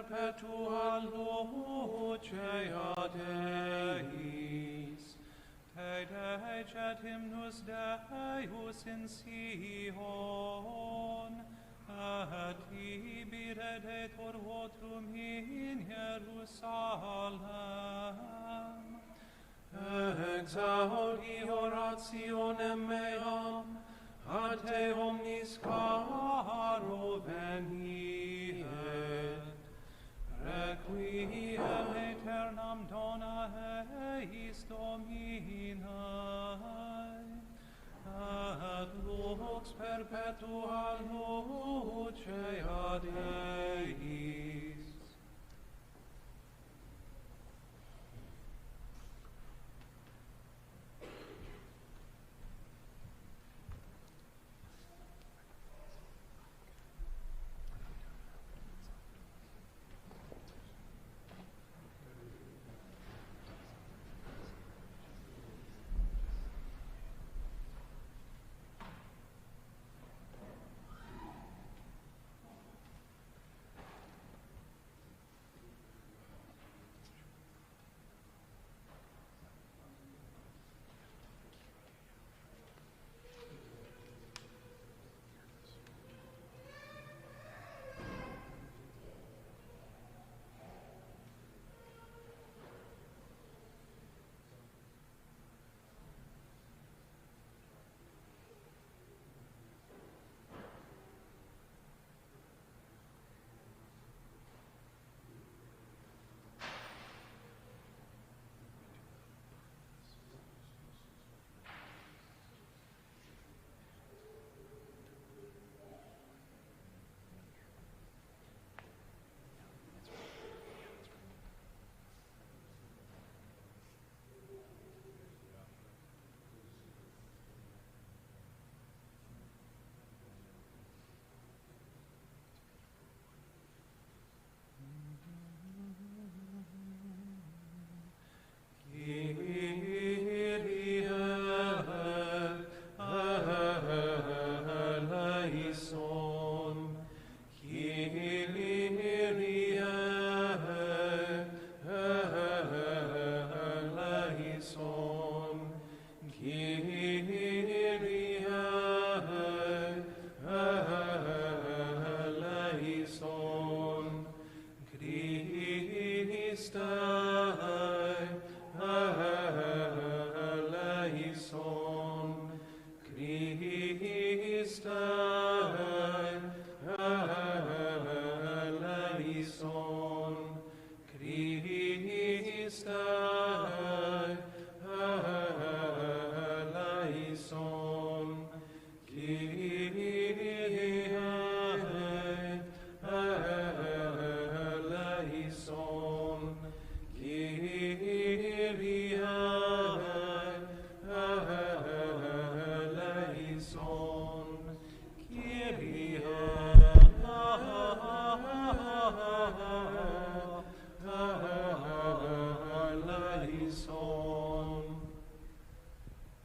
perpetua lucea Deis, te deget hymnus Deus in Sion, et tibi redetur votrum in Jerusalem. Exaudi orationem meam, ad te omnis caro veniet, requiem aeternam dona eis Dominae, et lux perpetua lucea Deis.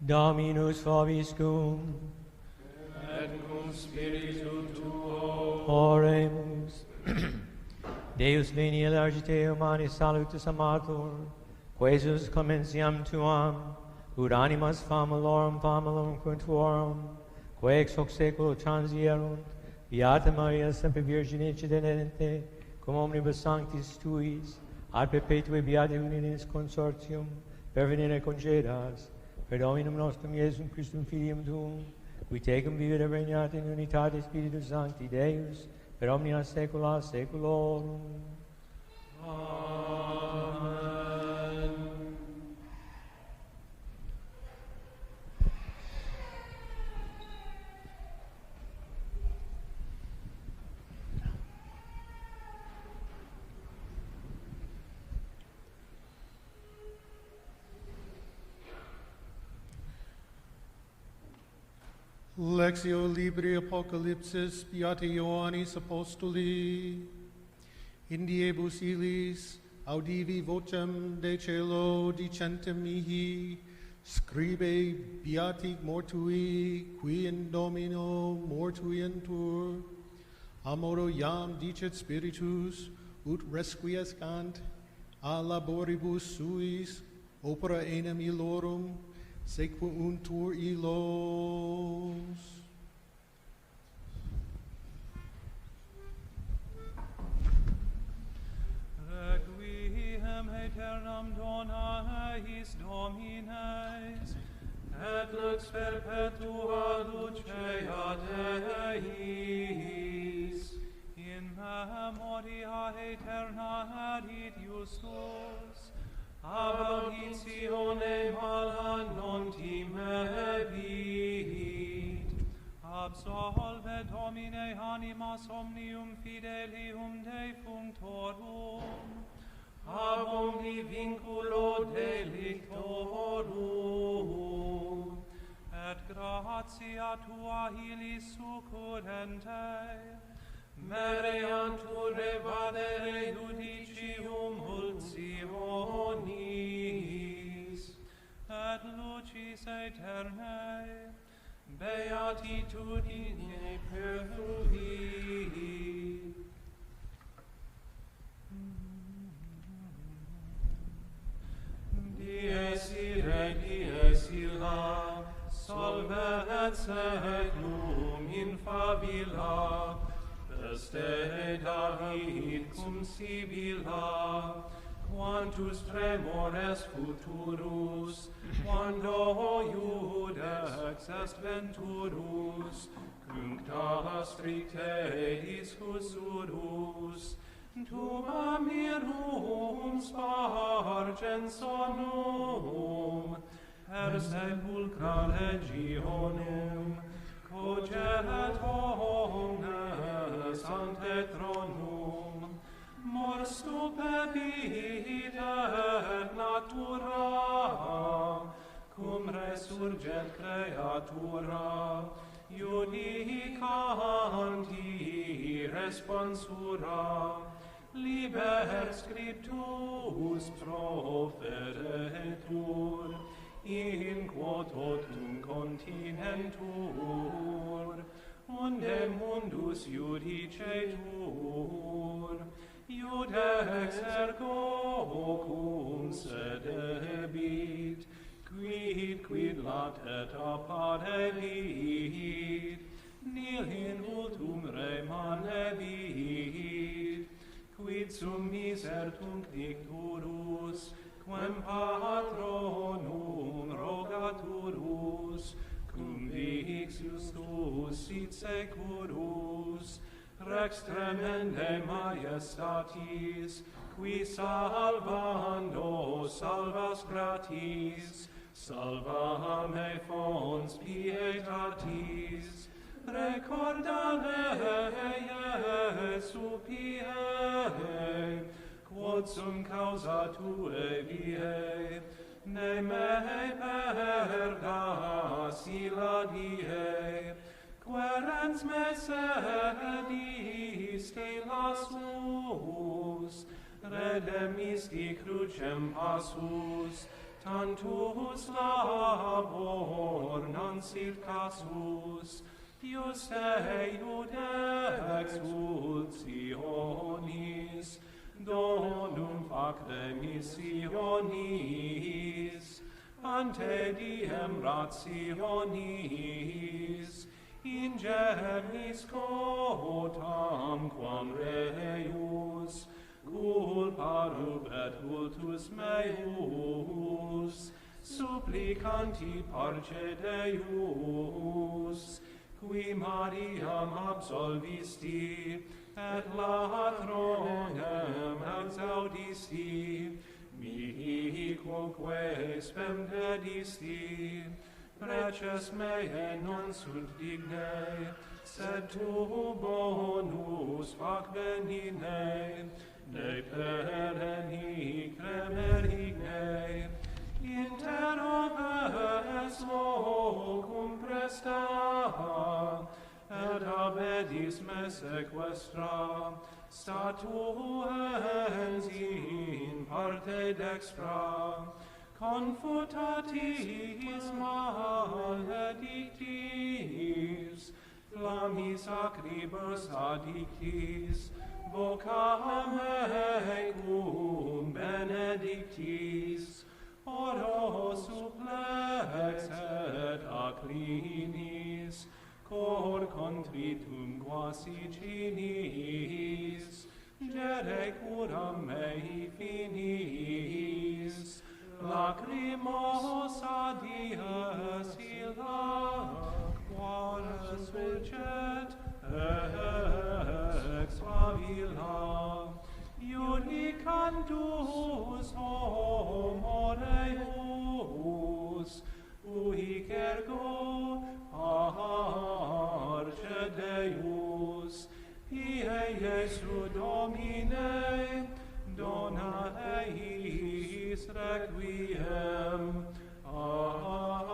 Dominus vobiscum, et cum spiritu tuo. Oremus. Deus veni elargite humanis salutis amator, quesus commensiam tuam, ut animas famulorum quintuorum, quae ex hoc saeculo transierunt, Beata Maria semper Virgine Cidenente, cum omnibus sanctis tuis, ad perpetue beate uninis consortium, pervenire concedas, per Dominum nostrum Iesum Christum Filium Tuum, qui tecum vivere regnat in unitate Spiritus Sancti Deus, per omnia saecula saeculorum. Amen. Lectio Libri Apocalypsis Beati Ioannis Apostoli. In diebus illis audivi vocem de celo dicentem mihi, scribe beati mortui, qui in Domino mortuientur. Amodo iam dicet Spiritus, ut resquiescant a laboribus suis, opera enim illorum, sequuntur illos. Requiem aeternam dona eis Domine, et lux perpetua lucea Deis, in memoria aeterna erit justus, ab auditione mala non timebit. Absolve Domine animas omnium fidelium defunctorum, ab omni vinculo delictorum, et gratia tua illis succurrente, mereantur evadere judicium multionis, et lucis aeternae, beatitudine perui. Dies illa, solve et seclum in favilla, peste David cum sibilla, quantus tremores futurus, quando iudex est venturus, cuncta stricte discus urus, tuba mirum spargens sonum, per sepulcra legionem, cogeret omnes ante tronum, mor stupebit et natura, cum resurgent creatura, judicanti responsura, liber scriptus proferetur, in quo totum continentur, unde mundus judicetur, iudex ergo cum sedebit, quid lat et apparevit, nil in ultum remanebit, quid sum miser tunc dicturus, quem patronum rogaturus, cum vix justus sit securus, rex tremende majestatis, qui salvando salvas gratis, salva me fons pietatis, recordare Jesu pie, quod sum causa tue vie, ne me perdas illa die, querens me sediste lassus, redemisti crucem passus, tantus labor non sit casus, juste iudex ultionis, donum facte missionis, ante diem rationis, in germis cotam quam reius, culpa rubet vultus meus, supplicanti parce Deus, qui Mariam absolvisti, et latronem exaudisti, mihi quoque spem dedisti, preces mei non sunt digne, sed tu bonus fac benine, ne pereni cremerigne, interrobes locum presta, et abedis me sequestra, statuens in parte dextra, confutatis maledictis, flammis acribus addictis, vocam ecum benedictis, oro supplex et acclinis, cor contritum quasi cinis, gere curam mei finis, lacrimos adies illa, quare surget ex favilla, iudicantus homoreus, uhic ergo arce Deus, Ie Iesu Domine, dona eis requiem. Amen.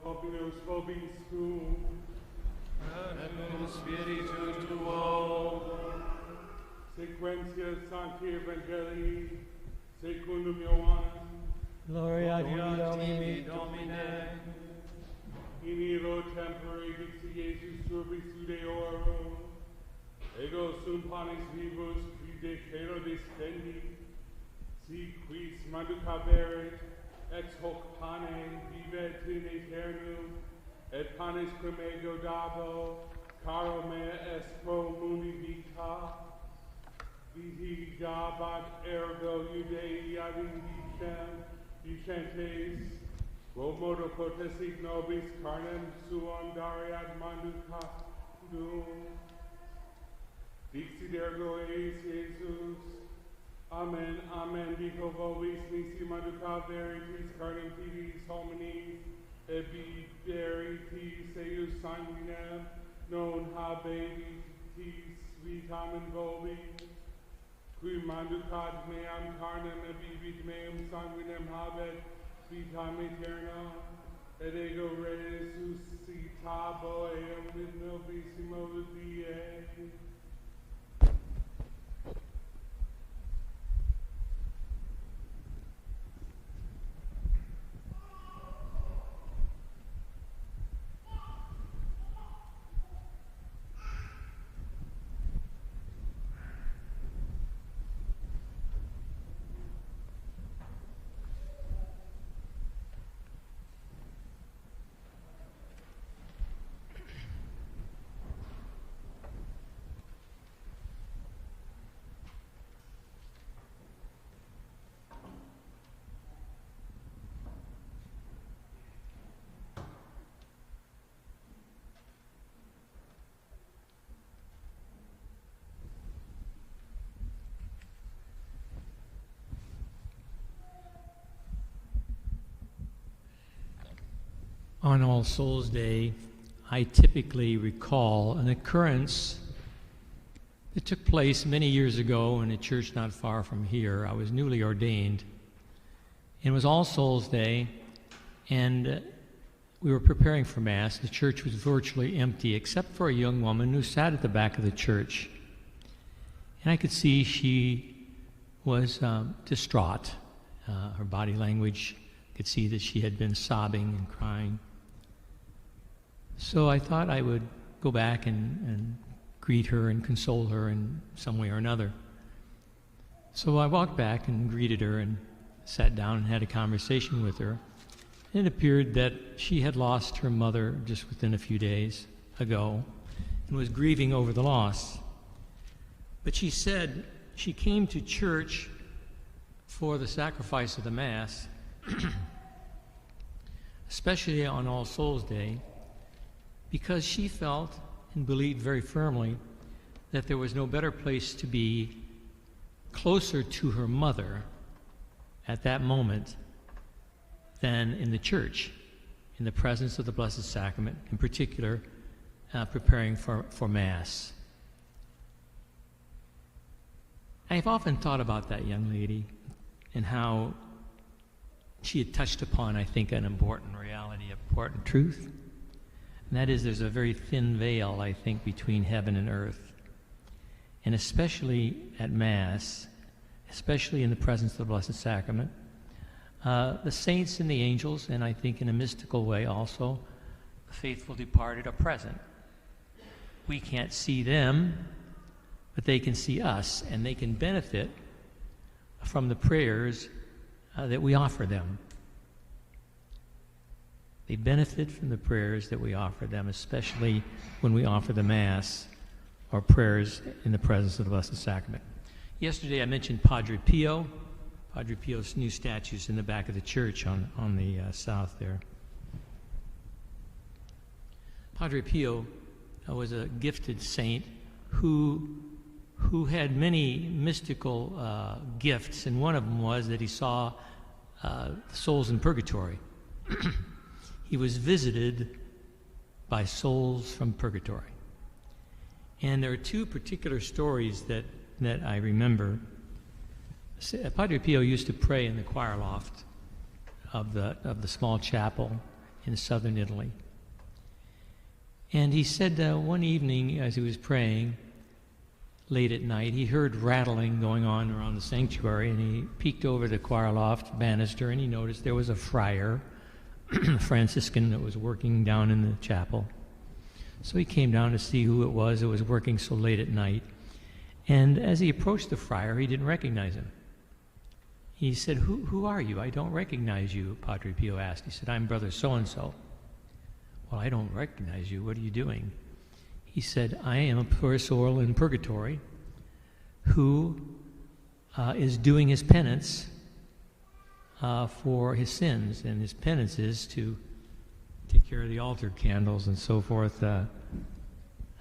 Dominus vobiscum, Et cum spiritu tuo, sequentia Sancti Evangelii, secundum Ioannem, Gloria a gloria Domine. tibi, Domine. in illo tempore dixi Iesus turbis Judeorum, ego sum panis vivus qui de celo descendi, si quis manducaverit, ex hoc pane vivet in aeternum, et panis cum ego dabo, caro mea est pro mundi vita, viti gabat ergo Judei ad dicentes, quo modo potessit nobis carnem suam dare ad manducatum, dixit ergo eis Iesus, Amen, amen, dico vobis nisi manducaveritis carnem tidis hominis, et biberitis eius sanguinem, non habebitis vitam in vobis, qui manducat meam carnem et bibit meum sanguinem habet vitam aeternam, et ego resuscitabo eum in novissimo die. On All Souls Day, I typically recall an occurrence that took place many years ago in a church not far from here. I was newly ordained. It was All Souls Day, and we were preparing for Mass. The church was virtually empty, except for a young woman who sat at the back of the church. And I could see she was distraught. Her body language, I could see that she had been sobbing and crying. So I thought I would go back and greet her and console her in some way or another. So I walked back and greeted her and sat down and had a conversation with her. It appeared that she had lost her mother just within a few days ago and was grieving over the loss. But she said she came to church for the sacrifice of the Mass, especially on All Souls Day, because she felt and believed very firmly that there was no better place to be closer to her mother at that moment than in the church, in the presence of the Blessed Sacrament, in particular, preparing for Mass. I've often thought about that young lady and how she had touched upon, I think, an important reality, an important truth. And that is, there's a very thin veil, I think, between heaven and earth. And especially at Mass, especially in the presence of the Blessed Sacrament, the saints and the angels, and I think in a mystical way also, the faithful departed are present. We can't see them, but they can see us, and they can benefit from the prayers that we offer them. They benefit from the prayers that we offer them, especially when we offer the Mass or prayers in the presence of the Blessed Sacrament. Yesterday I mentioned Padre Pio. Padre Pio's new statue's in the back of the church on the south there. Padre Pio was a gifted saint who had many mystical gifts, and one of them was that he saw souls in purgatory. He was visited by souls from purgatory. And there are two particular stories that I remember. Padre Pio used to pray in the choir loft of the small chapel in southern Italy. And he said one evening as he was praying, late at night, he heard rattling going on around the sanctuary, and he peeked over the choir loft banister, and he noticed there was a friar, a Franciscan, that was working down in the chapel. So he came down to see who it was that was working so late at night. And as he approached the friar, he didn't recognize him. He said, Who are you? I don't recognize you, Padre Pio asked. He said, I'm Brother so-and-so. Well, I don't recognize you. What are you doing? He said, I am a poor soul in purgatory who is doing his penance for his sins. And his penance is to take care of the altar candles and so forth in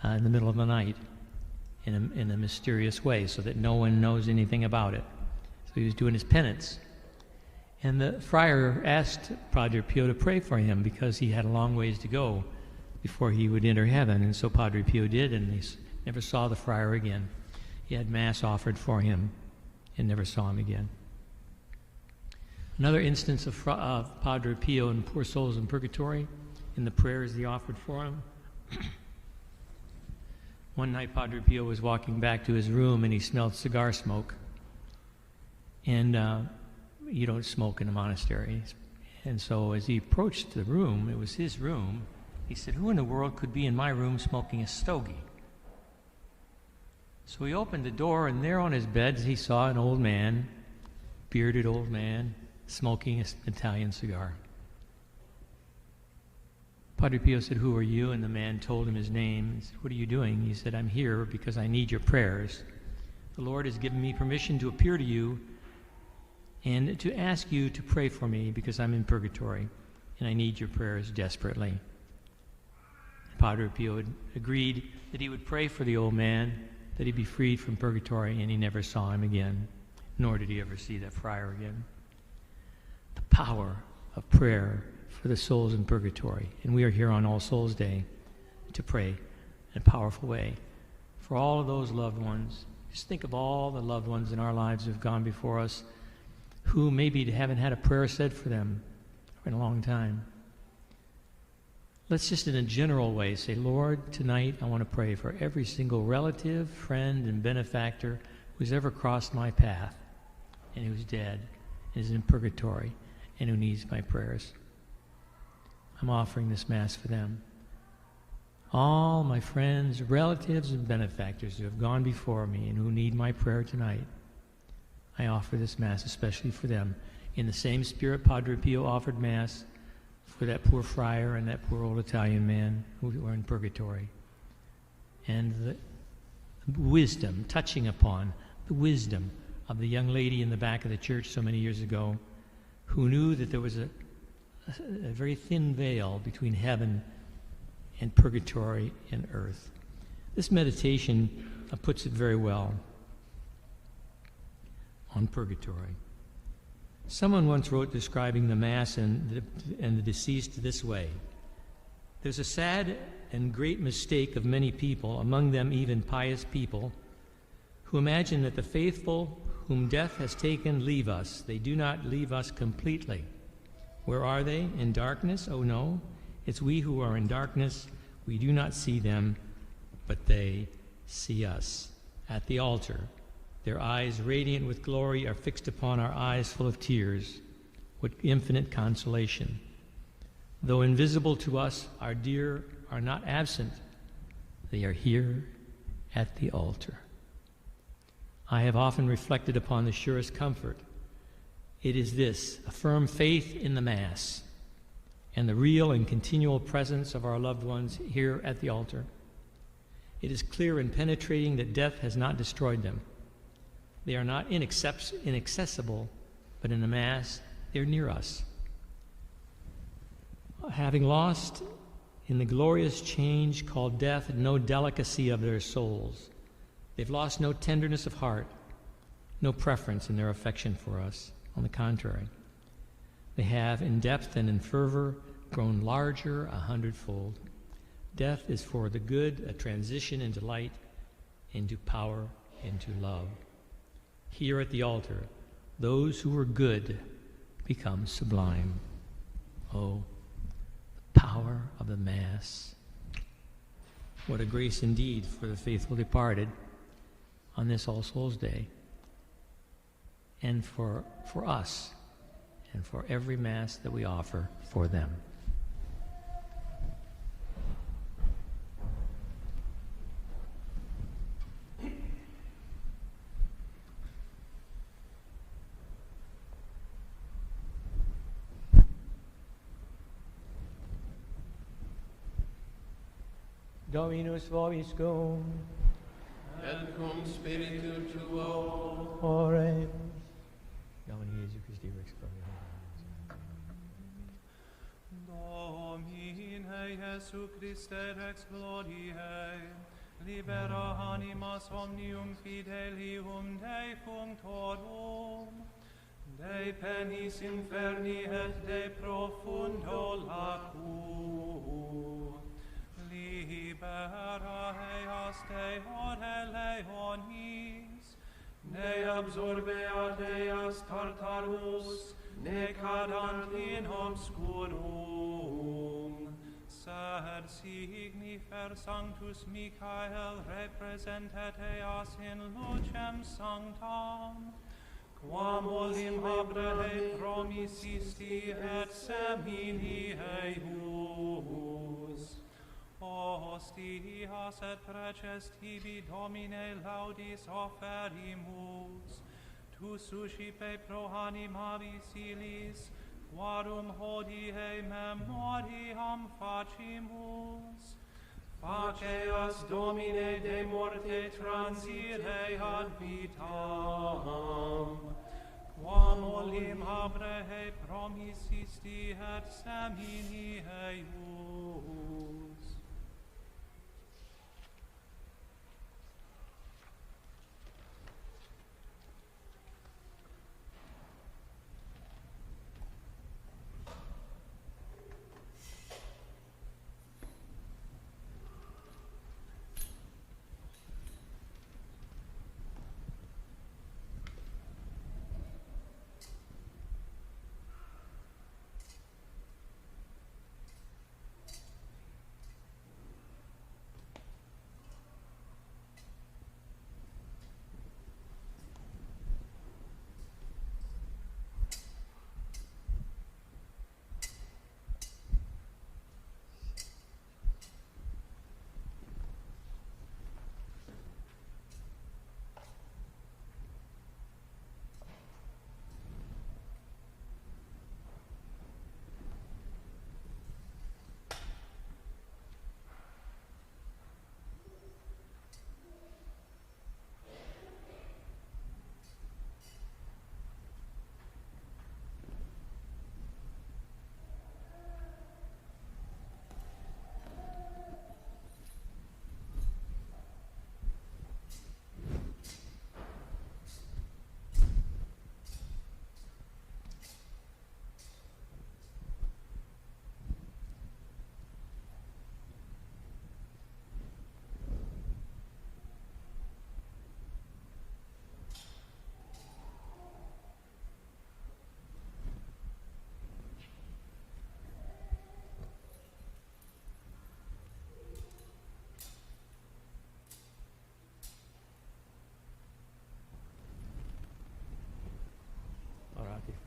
the middle of the night in a mysterious way so that no one knows anything about it. So he was doing his penance. And the friar asked Padre Pio to pray for him because he had a long ways to go before he would enter heaven. And so Padre Pio did, and he never saw the friar again. He had Mass offered for him and never saw him again. Another instance of Padre Pio and poor souls in purgatory in the prayers he offered for him. One night Padre Pio was walking back to his room and he smelled cigar smoke. And you don't smoke in a monastery. And so as he approached the room, it was his room, he said, who in the world could be in my room smoking a stogie? So he opened the door, and there on his bed he saw an old man, bearded old man, smoking an Italian cigar. Padre Pio said, who are you? And the man told him his name. He said, what are you doing? He said, I'm here because I need your prayers. The Lord has given me permission to appear to you and to ask you to pray for me because I'm in purgatory and I need your prayers desperately. Padre Pio agreed that he would pray for the old man, that he be freed from purgatory, and he never saw him again, nor did he ever see that friar again. The power of prayer for the souls in purgatory. And we are here on All Souls Day to pray in a powerful way for all of those loved ones. Just think of all the loved ones in our lives who have gone before us who maybe haven't had a prayer said for them in a long time. Let's just in a general way say, Lord, tonight I want to pray for every single relative, friend, and benefactor who's ever crossed my path and who's dead and is in purgatory and who needs my prayers. I'm offering this Mass for them. All my friends, relatives, and benefactors who have gone before me and who need my prayer tonight, I offer this Mass especially for them. In the same spirit Padre Pio offered Mass for that poor friar and that poor old Italian man who were in purgatory. And the wisdom, touching upon the wisdom of the young lady in the back of the church so many years ago who knew that there was a very thin veil between heaven and purgatory and earth. This meditation puts it very well on purgatory. Someone once wrote describing the Mass and the deceased this way: "There's a sad and great mistake of many people, among them even pious people, who imagine that the faithful whom death has taken leave us. They do not leave us completely. Where are they? In darkness? Oh no, it's we who are in darkness. We do not see them, but they see us. At the altar, their eyes radiant with glory are fixed upon our eyes full of tears. What infinite consolation! Though invisible to us, our dear are not absent. They are here at the altar." I have often reflected upon the surest comfort. It is this: a firm faith in the Mass and the real and continual presence of our loved ones here at the altar. It is clear and penetrating that death has not destroyed them. They are not inaccessible, but in the Mass, they're near us. Having lost in the glorious change called death no delicacy of their souls, they've lost no tenderness of heart, no preference in their affection for us. On the contrary, they have in depth and in fervor grown larger 100-fold. Death is for the good a transition into light, into power, into love. Here at the altar, those who were good become sublime. Oh, the power of the Mass. What a grace indeed for the faithful departed on this All Souls Day, and for us, and for every Mass that we offer for them. Dominus vobiscum. Et cum spiritu tuo. Orem. Domini Jesu Christi Rex Domine Jesu Christe Rex Gloriae, libera animas omnium fidelium Dei functorum, Dei penis inferni et de profundo lacu. Libera eas Dei ore leonis, ne absorbeat eas tartarus, ne cadant in obscurum. Sed signifer Sanctus Michael representet eas in lucem sanctam, quam olim Abrahe promisisti et semini eius. Hostias et preces tibi Domine laudis offerimus, tu suscipe pro anima visilis, quarum hodie memoriam facimus. Faceas Domine de morte transire ad vitam, quam olim Abrahe promisisti et semini eius.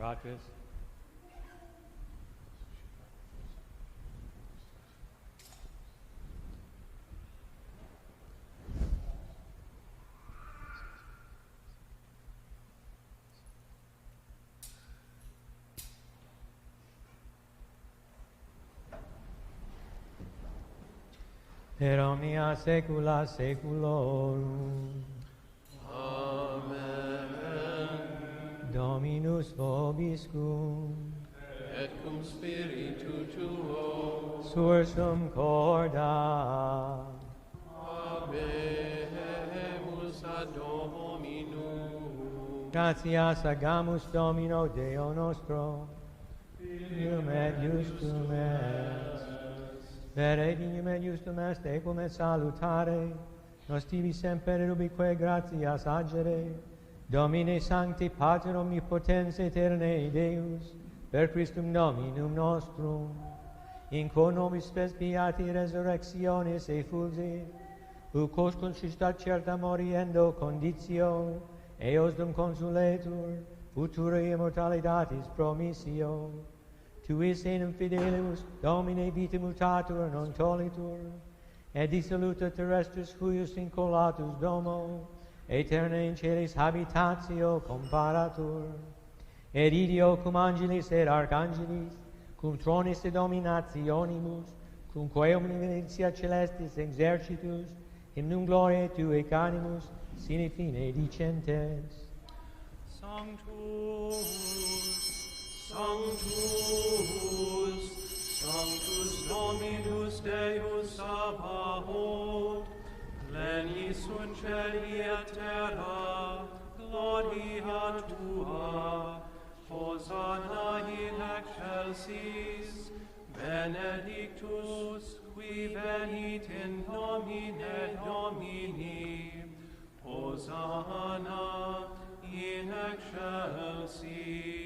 Patris. Per omnia saecula saeculorum. Amen. Dominus vobiscum. Et cum spiritu tuo. Sursum corda. Habemus ad Dominum. Gratias agamus Domino Deo nostro. Filium et justum est. Vere dignum et justum est, ecum et salutare, nos tibi semper ubique gratias agere, Domine Sancti Pater Omnipotens Aeternae Deus, per Christum Dominum nostrum, in quo nobis spes beati resurrectionis effulsi, ucos consistat certa moriendo conditio, eos dum consuletur, futura immortalitatis promissio, tuis enum fidelibus, Domine vita mutatur non tollitur, et dissoluta terrestris huius incolatus domo, aeterna in celis habitatio comparatur, et idio cum angelis et archangelis, cum tronis et dominationibus, cum quae omnipotentia celestis exercitus, hymnum gloriae Tue canimus, sine fine dicentes. Sanctus, Sanctus, Sanctus Dominus Deus Sabaoth, pleni sunt celi et terra, gloria Tua, Hosanna in excelsis, benedictus qui venit in nomine Domini, Hosanna in excelsis.